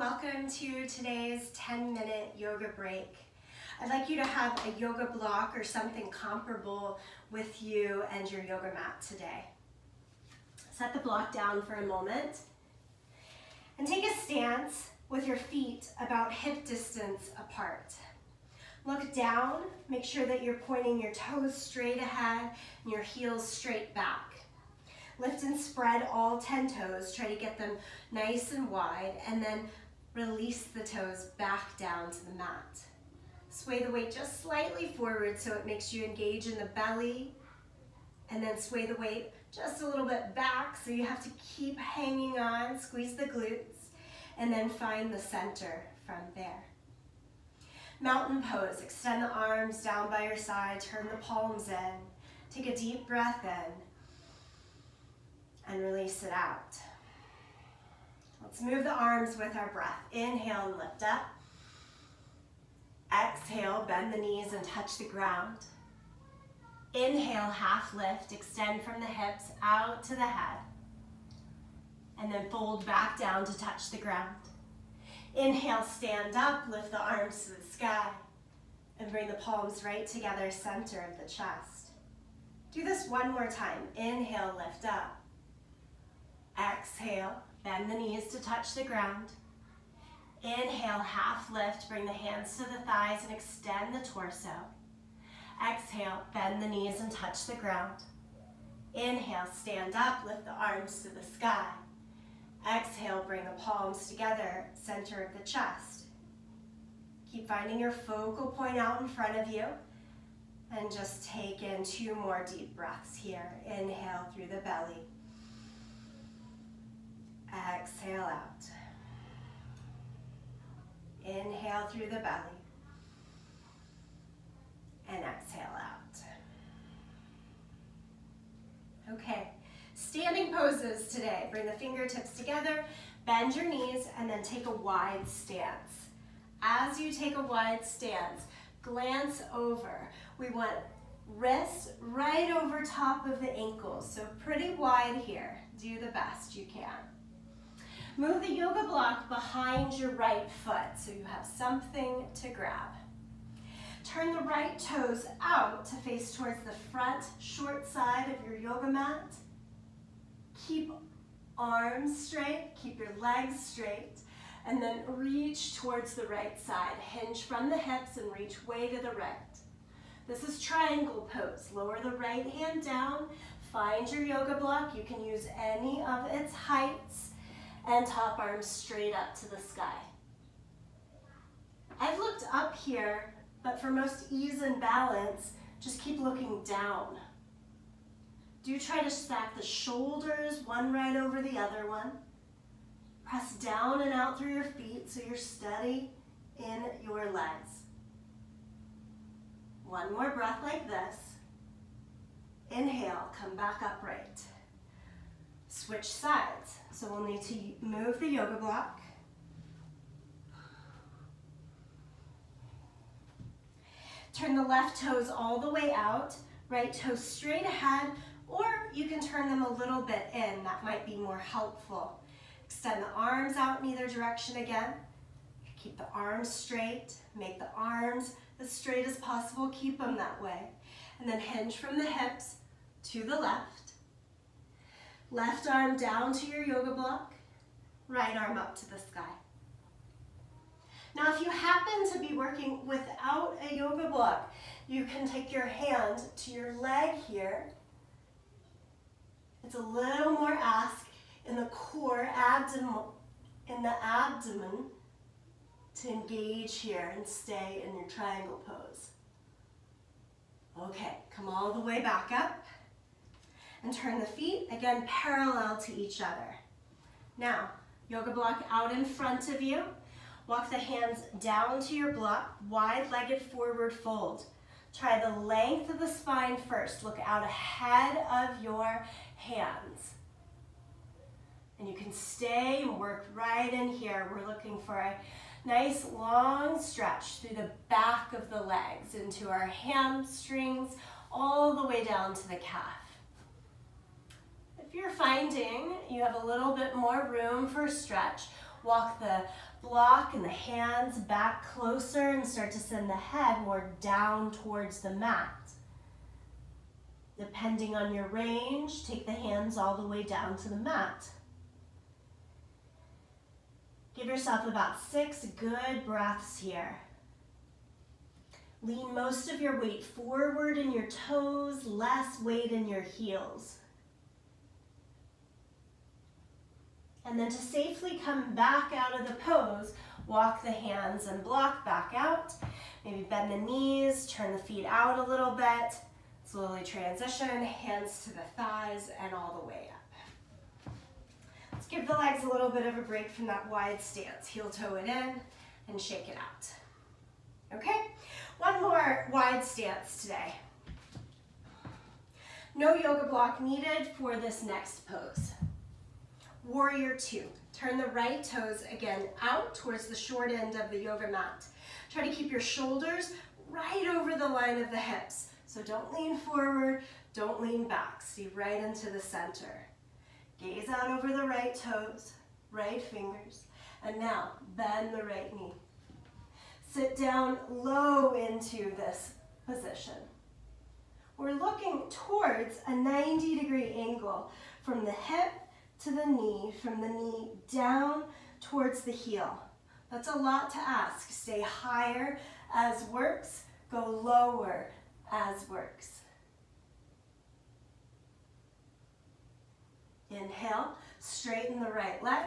welcome to today's 10-minute yoga break. I'd like you to have a yoga block or something comparable with you and your yoga mat today. Set the block down for a moment and take a stance with your feet about hip distance apart. Look down, make sure that you're pointing your toes straight ahead and your heels straight back. Lift and spread all 10 toes, try to get them nice and wide, and then release the toes back down to the mat. Sway the weight just slightly forward so it makes you engage in the belly, and then sway the weight just a little bit back so you have to keep hanging on, squeeze the glutes, and then find the center from there. Mountain pose, extend the arms down by your side, turn the palms in, take a deep breath in, and release it out. Let's move the arms with our breath. Inhale and lift up. Exhale, bend the knees and touch the ground. Inhale, half lift, extend from the hips out to the head. And then fold back down to touch the ground. Inhale, stand up, lift the arms to the sky, and bring the palms right together, center of the chest. Do this one more time. Inhale, lift up. Exhale, bend the knees to touch the ground. Inhale, half lift, bring the hands to the thighs and extend the torso. Exhale, bend the knees and touch the ground. Inhale, stand up, lift the arms to the sky. Exhale, bring the palms together, center of the chest. Keep finding your focal point out in front of you and just take in 2 more deep breaths here. Inhale through the belly. Exhale out. Inhale through the belly. And exhale out. Okay, standing poses today. Bring the fingertips together, bend your knees, and then take a wide stance. As you take a wide stance, glance over. We want wrists right over top of the ankles, so pretty wide here. Do the best you can. Move the yoga block behind your right foot so you have something to grab. Turn the right toes out to face towards the front short side of your yoga mat. Keep arms straight, keep your legs straight, and then reach towards the right side. Hinge from the hips and reach way to the right. This is triangle pose. Lower the right hand down, find your yoga block. You can use any of its heights, and top arms straight up to the sky. I've looked up here, but for most ease and balance, just keep looking down. Do try to stack the shoulders, one right over the other one. Press down and out through your feet so you're steady in your legs. One more breath like this. Inhale, come back upright. Switch sides. So we'll need to move the yoga block. Turn the left toes all the way out, right toes straight ahead, or you can turn them a little bit in. That might be more helpful. Extend the arms out in either direction again. Keep the arms straight. Make the arms as straight as possible. Keep them that way. And then hinge from the hips to the left. Left arm down to your yoga block, right arm up to the sky. Now if you happen to be working without a yoga block, you can take your hand to your leg here. It's a little more ask in the core, in the abdomen to engage here and stay in your triangle pose. Okay, come all the way back up. And turn the feet, again, parallel to each other. Now, yoga block out in front of you. Walk the hands down to your block, wide-legged forward fold. Try the length of the spine first. Look out ahead of your hands. And you can stay and work right in here. We're looking for a nice long stretch through the back of the legs into our hamstrings, all the way down to the calf. If you're finding you have a little bit more room for stretch, Walk the block and the hands back closer and start to send the head more down towards the mat. Depending on your range, take the hands all the way down to the mat. Give yourself about 6 good breaths here. Lean most of your weight forward in your toes, less weight in your heels. And then to safely come back out of the pose, walk the hands and block back out. Maybe bend the knees, turn the feet out a little bit. Slowly transition, hands to the thighs and all the way up. Let's give the legs a little bit of a break from that wide stance. Heel toe it in and shake it out. Okay, one more wide stance today. No yoga block needed for this next pose. Warrior two. Turn the right toes again out towards the short end of the yoga mat. Try to keep your shoulders right over the line of the hips. So don't lean forward, don't lean back. See right into the center. Gaze out over the right toes, right fingers. And now bend the right knee. Sit down low into this position. We're looking towards a 90-degree angle from the hip to the knee, from the knee down towards the heel. That's a lot to ask. Stay higher as works, go lower as works. Inhale, straighten the right leg,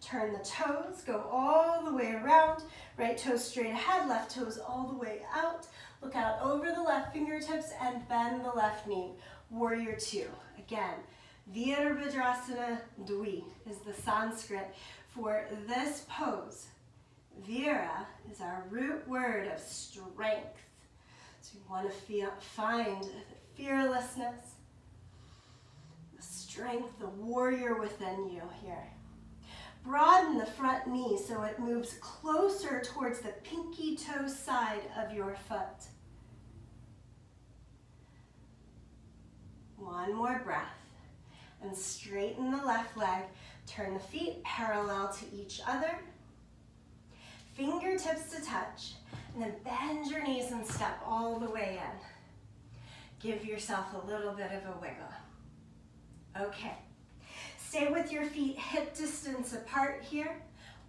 turn the toes, go all the way around, right toes straight ahead, left toes all the way out. Look out over the left fingertips and bend the left knee. Warrior two. Again, Virabhadrasana Dvi is the Sanskrit for this pose. Vira is our root word of strength. So you want to find the fearlessness, the strength, the warrior within you here. Broaden the front knee so it moves closer towards the pinky toe side of your foot. One more breath. And straighten the left leg. Turn the feet parallel to each other. Fingertips to touch. And then bend your knees and step all the way in. Give yourself a little bit of a wiggle. Okay. Stay with your feet hip distance apart here.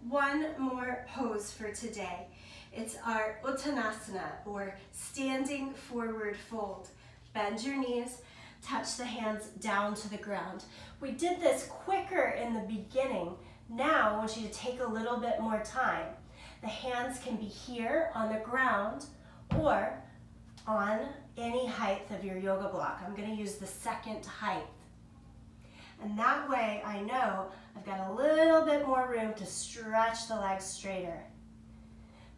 One more pose for today. It's our Uttanasana, or standing forward fold. Bend your knees, touch the hands down to the ground. We did this quicker in the beginning. Now I want you to take a little bit more time. The hands can be here on the ground or on any height of your yoga block. I'm going to use the second height. And that way I know I've got a little bit more room to stretch the legs straighter.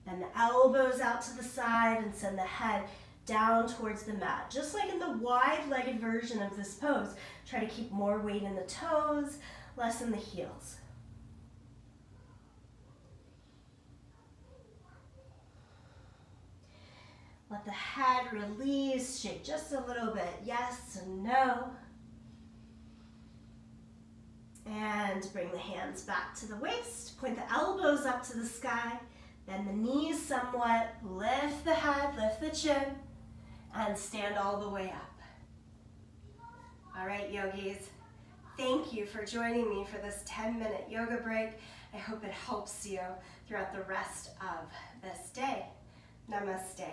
Bend the elbows out to the side and send the head down towards the mat. Just like in the wide-legged version of this pose, try to keep more weight in the toes, less in the heels. Let the head release, shake just a little bit, yes and no. And bring the hands back to the waist, point the elbows up to the sky, bend the knees somewhat, lift the head, lift the chin, and stand all the way up. All right, yogis, thank you for joining me for this 10-minute yoga break. I hope it helps you throughout the rest of this day. Namaste.